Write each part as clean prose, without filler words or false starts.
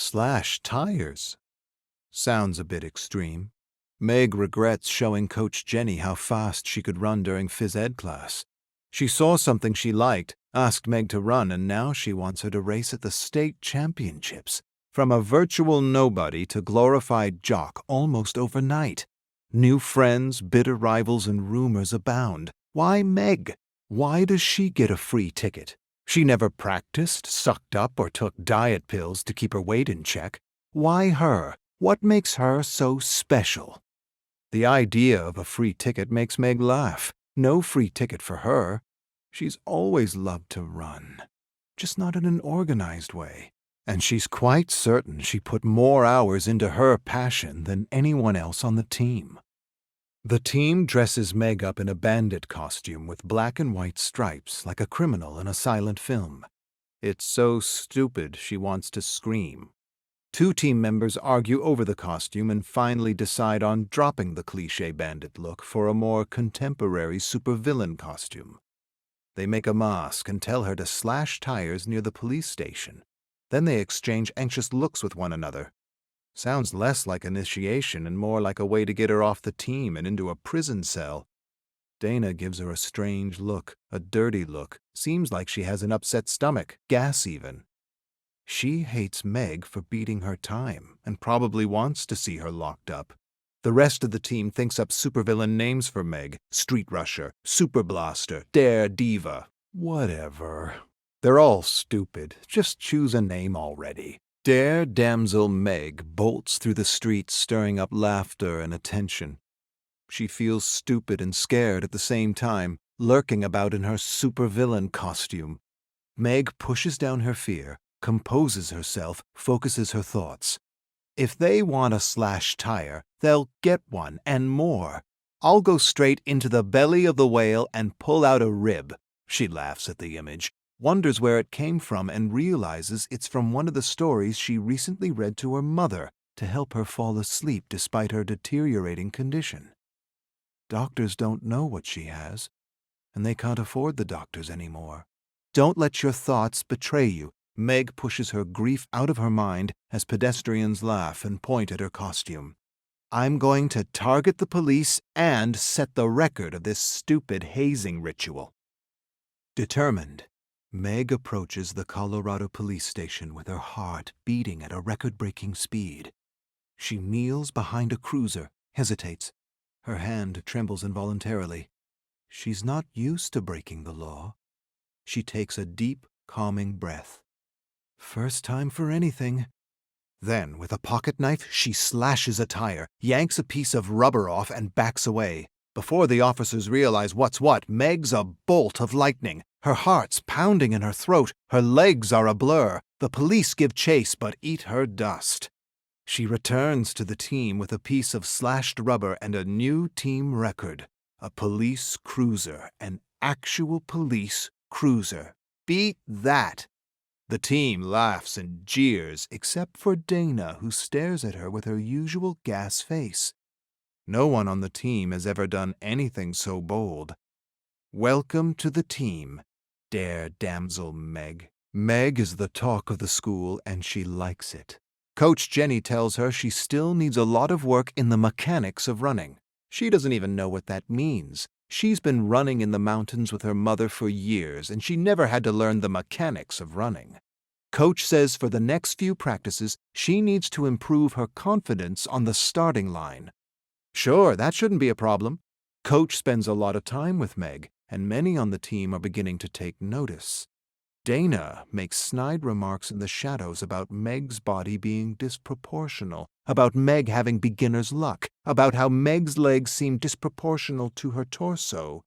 Slash tires? Sounds a bit extreme. Meg regrets showing Coach Jenny how fast she could run during phys ed class. She saw something she liked, asked Meg to run, and now she wants her to race at the state championships. From a virtual nobody to glorified jock almost overnight. New friends, bitter rivals, and rumors abound. Why Meg? Why does she get a free ticket? She never practiced, sucked up, or took diet pills to keep her weight in check. Why her? What makes her so special? The idea of a free ticket makes Meg laugh. No free ticket for her. She's always loved to run, just not in an organized way. And she's quite certain she put more hours into her passion than anyone else on the team. The team dresses Meg up in a bandit costume with black and white stripes like a criminal in a silent film. It's so stupid she wants to scream. Two team members argue over the costume and finally decide on dropping the cliché bandit look for a more contemporary supervillain costume. They make a mask and tell her to slash tires near the police station. Then they exchange anxious looks with one another. Sounds less like initiation and more like a way to get her off the team and into a prison cell. Dana gives her a strange look, a dirty look. Seems like she has an upset stomach, gas even. She hates Meg for beating her time and probably wants to see her locked up. The rest of the team thinks up supervillain names for Meg: Street Rusher, Super Blaster, Dare Diva. Whatever. They're all stupid. Just choose a name already. Dare Damsel Meg bolts through the streets, stirring up laughter and attention. She feels stupid and scared at the same time, lurking about in her supervillain costume. Meg pushes down her fear, composes herself, focuses her thoughts. If they want a slash tire, they'll get one and more. I'll go straight into the belly of the whale and pull out a rib. She laughs at the image, wonders where it came from, and realizes it's from one of the stories she recently read to her mother to help her fall asleep despite her deteriorating condition. Doctors don't know what she has, and they can't afford the doctors anymore. Don't let your thoughts betray you. Meg pushes her grief out of her mind as pedestrians laugh and point at her costume. I'm going to target the police and set the record of this stupid hazing ritual. Determined, Meg approaches the Colorado police station with her heart beating at a record-breaking speed. She kneels behind a cruiser, hesitates. Her hand trembles involuntarily. She's not used to breaking the law. She takes a deep, calming breath. First time for anything. Then, with a pocket knife, she slashes a tire, yanks a piece of rubber off, and backs away. Before the officers realize what's what, Meg's a bolt of lightning. Her heart's pounding in her throat. Her legs are a blur. The police give chase, but eat her dust. She returns to the team with a piece of slashed rubber and a new team record. A police cruiser. An actual police cruiser. Beat that! The team laughs and jeers, except for Dana, who stares at her with her usual gas face. No one on the team has ever done anything so bold. Welcome to the team, Dare Damsel Meg. Meg is the talk of the school, and she likes it. Coach Jenny tells her she still needs a lot of work in the mechanics of running. She doesn't even know what that means. She's been running in the mountains with her mother for years, and she never had to learn the mechanics of running. Coach says for the next few practices, she needs to improve her confidence on the starting line. Sure, that shouldn't be a problem. Coach spends a lot of time with Meg, and many on the team are beginning to take notice. Dana makes snide remarks in the shadows about Meg's body being disproportional, about Meg having beginner's luck, about how Meg's legs seem disproportional to her torso.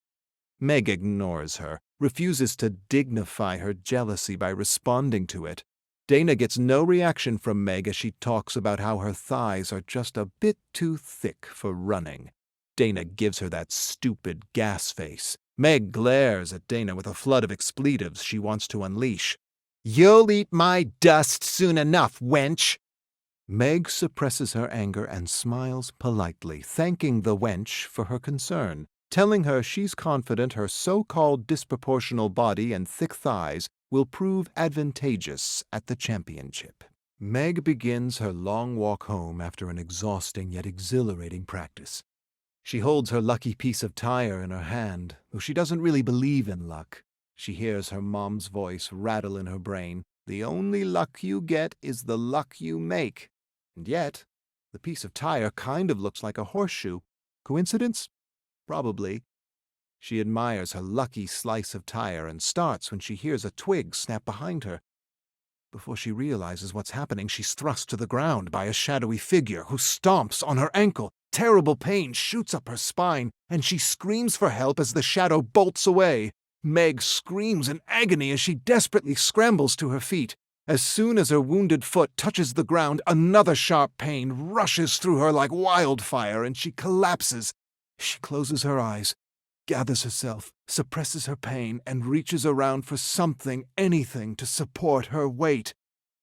Meg ignores her, refuses to dignify her jealousy by responding to it. Dana gets no reaction from Meg as she talks about how her thighs are just a bit too thick for running. Dana gives her that stupid gas face. Meg glares at Dana with a flood of expletives she wants to unleash. "You'll eat my dust soon enough, wench!" Meg suppresses her anger and smiles politely, thanking the wench for her concern, telling her she's confident her so-called disproportional body and thick thighs will prove advantageous at the championship. Meg begins her long walk home after an exhausting yet exhilarating practice. She holds her lucky piece of tire in her hand, though she doesn't really believe in luck. She hears her mom's voice rattle in her brain. The only luck you get is the luck you make. And yet, the piece of tire kind of looks like a horseshoe. Coincidence? Probably. She admires her lucky slice of tire and starts when she hears a twig snap behind her. Before she realizes what's happening, she's thrust to the ground by a shadowy figure who stomps on her ankle. Terrible pain shoots up her spine, and she screams for help as the shadow bolts away. Meg screams in agony as she desperately scrambles to her feet. As soon as her wounded foot touches the ground, another sharp pain rushes through her like wildfire, and she collapses. She closes her eyes, gathers herself, suppresses her pain, and reaches around for something, anything, to support her weight.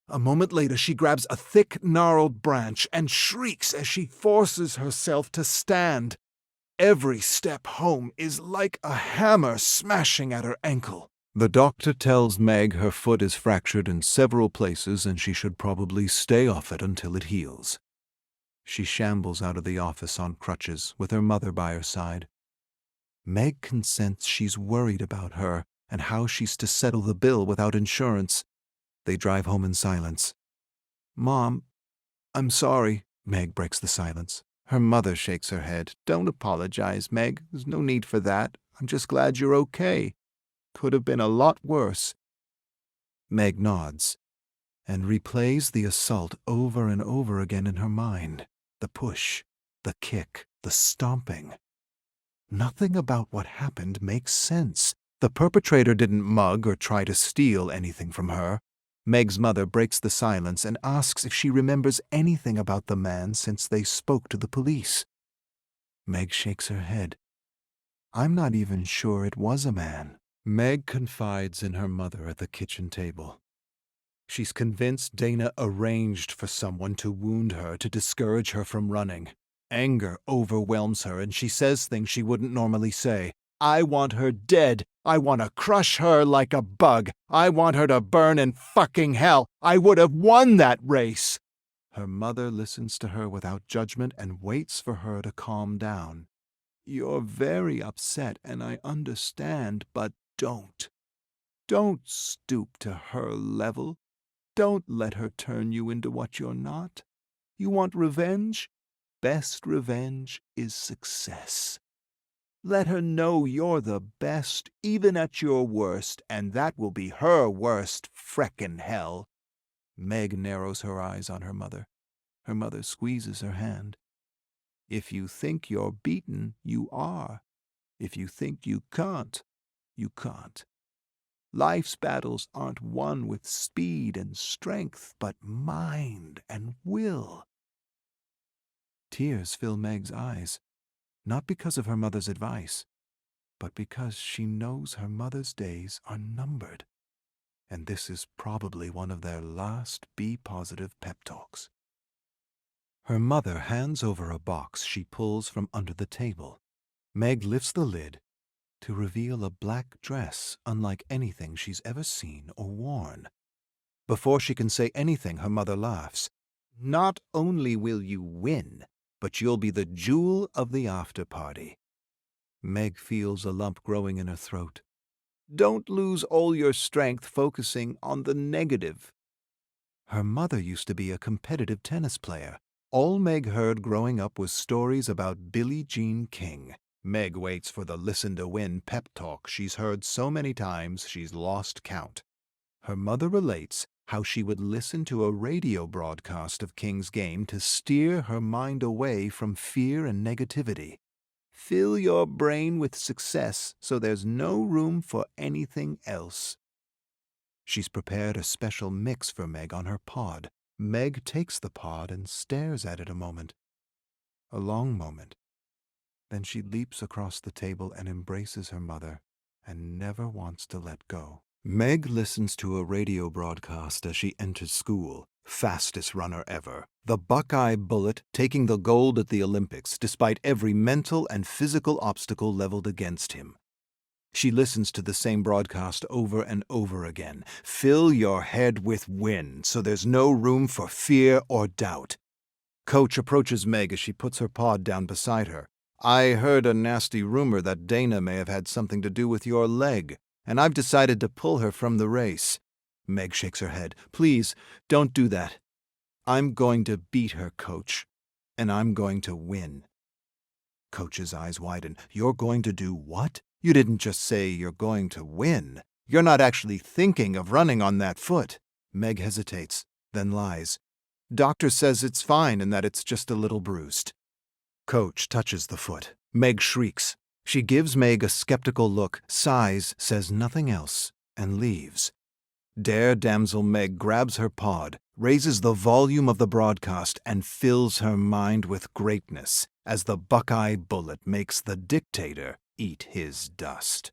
A moment later, she grabs a thick, gnarled branch and shrieks as she forces herself to stand. Every step home is like a hammer smashing at her ankle. The doctor tells Meg her foot is fractured in several places and she should probably stay off it until it heals. She shambles out of the office on crutches with her mother by her side. Meg can sense she's worried about her and how she's to settle the bill without insurance. They drive home in silence. "Mom, I'm sorry." Meg breaks the silence. Her mother shakes her head. "Don't apologize, Meg. There's no need for that. I'm just glad you're okay. Could have been a lot worse." Meg nods and replays the assault over and over again in her mind. The push, the kick, the stomping. Nothing about what happened makes sense. The perpetrator didn't mug or try to steal anything from her. Meg's mother breaks the silence and asks if she remembers anything about the man since they spoke to the police. Meg shakes her head. "I'm not even sure it was a man." Meg confides in her mother at the kitchen table. She's convinced Dana arranged for someone to wound her to discourage her from running. Anger overwhelms her and she says things she wouldn't normally say. "I want her dead. I want to crush her like a bug. I want her to burn in fucking hell. I would have won that race." Her mother listens to her without judgment and waits for her to calm down. "You're very upset and I understand, but don't. Don't stoop to her level. Don't let her turn you into what you're not. You want revenge? Best revenge is success. Let her know you're the best, even at your worst, and that will be her worst freckin' hell." Meg narrows her eyes on her mother. Her mother squeezes her hand. "If you think you're beaten, you are. If you think you can't, you can't. Life's battles aren't won with speed and strength, but mind and will." Tears fill Meg's eyes, not because of her mother's advice, but because she knows her mother's days are numbered, and this is probably one of their last be-positive pep talks. Her mother hands over a box she pulls from under the table. Meg lifts the lid to reveal a black dress unlike anything she's ever seen or worn. Before she can say anything, her mother laughs. "Not only will you win, but you'll be the jewel of the after-party." Meg feels a lump growing in her throat. "Don't lose all your strength focusing on the negative." Her mother used to be a competitive tennis player. All Meg heard growing up was stories about Billie Jean King. Meg waits for the listen-to-win pep talk she's heard so many times she's lost count. Her mother relates how she would listen to a radio broadcast of King's game to steer her mind away from fear and negativity. Fill your brain with success so there's no room for anything else. She's prepared a special mix for Meg on her pod. Meg takes the pod and stares at it a moment. A long moment. Then she leaps across the table and embraces her mother and never wants to let go. Meg listens to a radio broadcast as she enters school. Fastest runner ever. The Buckeye Bullet taking the gold at the Olympics despite every mental and physical obstacle leveled against him. She listens to the same broadcast over and over again. Fill your head with wind so there's no room for fear or doubt. Coach approaches Meg as she puts her pod down beside her. I heard a nasty rumor that Dana may have had something to do with your leg, and I've decided to pull her from the race. Meg shakes her head. Please, don't do that. I'm going to beat her, Coach, and I'm going to win. Coach's eyes widen. You're going to do what? You didn't just say you're going to win. You're not actually thinking of running on that foot. Meg hesitates, then lies. Doctor says it's fine and that it's just a little bruised. Coach touches the foot. Meg shrieks. She gives Meg a skeptical look, sighs, says nothing else, and leaves. Dare Damsel Meg grabs her pod, raises the volume of the broadcast, and fills her mind with greatness as the Buckeye bullet makes the dictator eat his dust.